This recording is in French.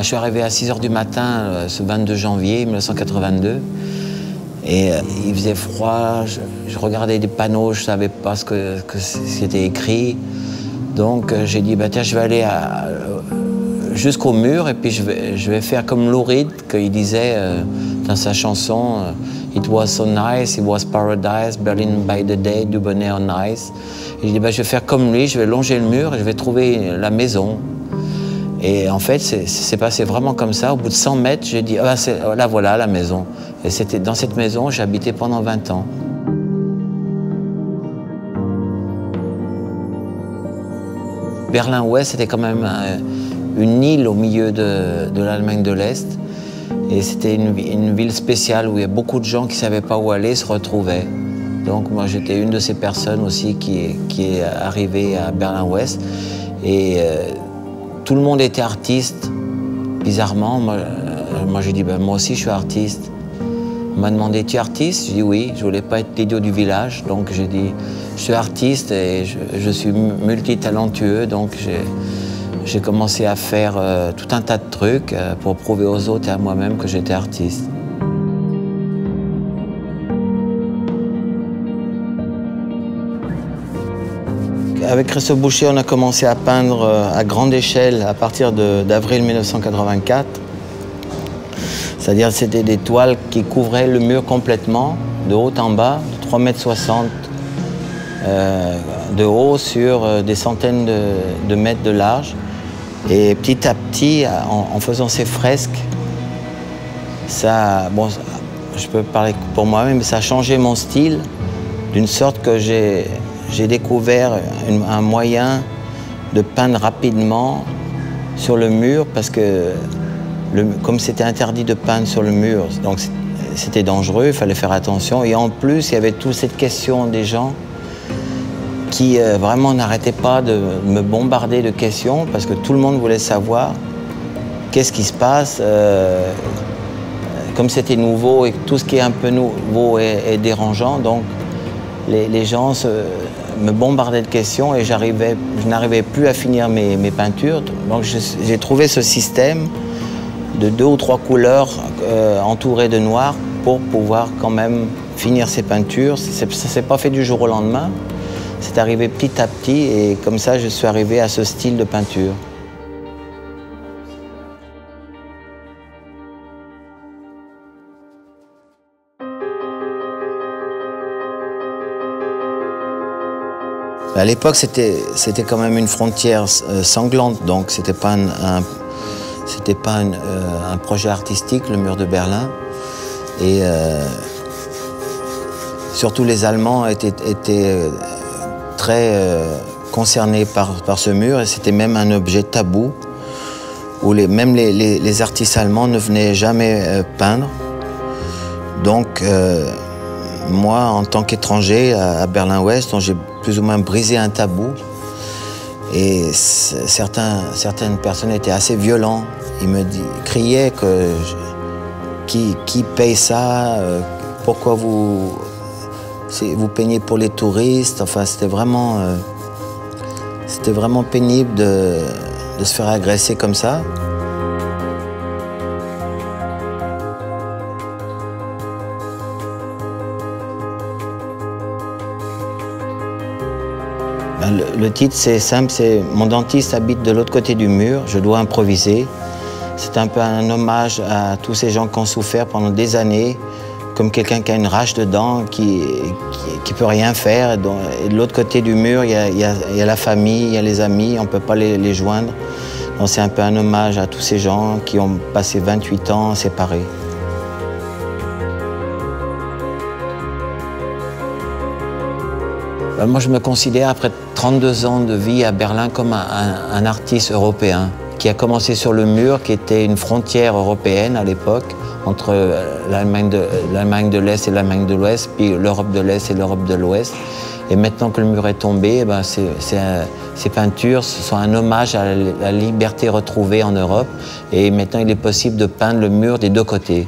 Je suis arrivé à 6 h du matin ce 22 janvier 1982 et il faisait froid, je regardais des panneaux, je ne savais pas ce que c'était écrit. Donc j'ai dit, bah, tiens, je vais aller jusqu'au mur et puis je vais faire comme Lou Reed, qu'il disait dans sa chanson « It was so nice, it was paradise, Berlin by the day, Dubonnet on ice ». Et j'ai dit, bah, je vais faire comme lui, je vais longer le mur et je vais trouver la maison. Et en fait, c'est passé vraiment comme ça. Au bout de 100 mètres, j'ai dit, ah, là voilà la maison. Et c'était dans cette maison, j'ai habité pendant 20 ans. Berlin-Ouest, c'était quand même une île au milieu de l'Allemagne de l'Est. Et c'était une ville spéciale où il y a beaucoup de gens qui ne savaient pas où aller se retrouvaient. Donc moi, j'étais une de ces personnes aussi qui est arrivée à Berlin-Ouest. Et tout le monde était artiste, bizarrement. Moi j'ai dit, ben, moi aussi je suis artiste. On m'a demandé, tu es artiste? J'ai dit oui, je ne voulais pas être l'idiot du village. Donc j'ai dit, je suis artiste et je suis multitalentueux. Donc j'ai commencé à faire tout un tas de trucs pour prouver aux autres et à moi-même que j'étais artiste. Avec Christophe Boucher, on a commencé à peindre à grande échelle à partir d'avril 1984. C'est-à-dire que c'était des toiles qui couvraient le mur complètement, de haut en bas, de 3,60 m de haut sur des centaines de mètres de large. Et petit à petit, en faisant ces fresques, ça, bon, je peux parler pour moi-même, mais ça a changé mon style d'une sorte que j'ai découvert un moyen de peindre rapidement sur le mur parce que comme c'était interdit de peindre sur le mur, donc c'était dangereux, il fallait faire attention. Et en plus, il y avait toute cette question des gens qui vraiment n'arrêtaient pas de me bombarder de questions parce que tout le monde voulait savoir qu'est-ce qui se passe. Comme c'était nouveau et tout ce qui est un peu nouveau est dérangeant, donc les gens me bombardaient de questions et je n'arrivais plus à finir mes peintures. Donc j'ai trouvé ce système de 2 ou 3 couleurs entourées de noir pour pouvoir quand même finir ces peintures. Ça ne s'est pas fait du jour au lendemain, c'est arrivé petit à petit et comme ça je suis arrivé à ce style de peinture. À l'époque, c'était quand même une frontière sanglante, donc c'était pas un projet artistique, le mur de Berlin. Et surtout les Allemands étaient très concernés par ce mur, et c'était même un objet tabou, où même les artistes allemands ne venaient jamais peindre. Donc, moi, en tant qu'étranger à Berlin-Ouest, j'ai plus ou moins brisé un tabou. Et certaines personnes étaient assez violentes. Ils me criaient que qui paye ça, pourquoi vous peignez pour les touristes. Enfin, c'était vraiment pénible de se faire agresser comme ça. Le titre, c'est simple, c'est « Mon dentiste habite de l'autre côté du mur, je dois improviser ». C'est un peu un hommage à tous ces gens qui ont souffert pendant des années, comme quelqu'un qui a une rage de dents, qui peut rien faire. Et de l'autre côté du mur, il y a la famille, il y a les amis, on ne peut pas les joindre. Donc c'est un peu un hommage à tous ces gens qui ont passé 28 ans séparés. Moi, je me considère, après 32 ans de vie à Berlin, comme un artiste européen qui a commencé sur le mur, qui était une frontière européenne à l'époque, entre l'Allemagne de l'Est et l'Allemagne de l'Ouest, puis l'Europe de l'Est et l'Europe de l'Ouest. Et maintenant que le mur est tombé, ces peintures sont un hommage à la liberté retrouvée en Europe. Et maintenant, il est possible de peindre le mur des deux côtés.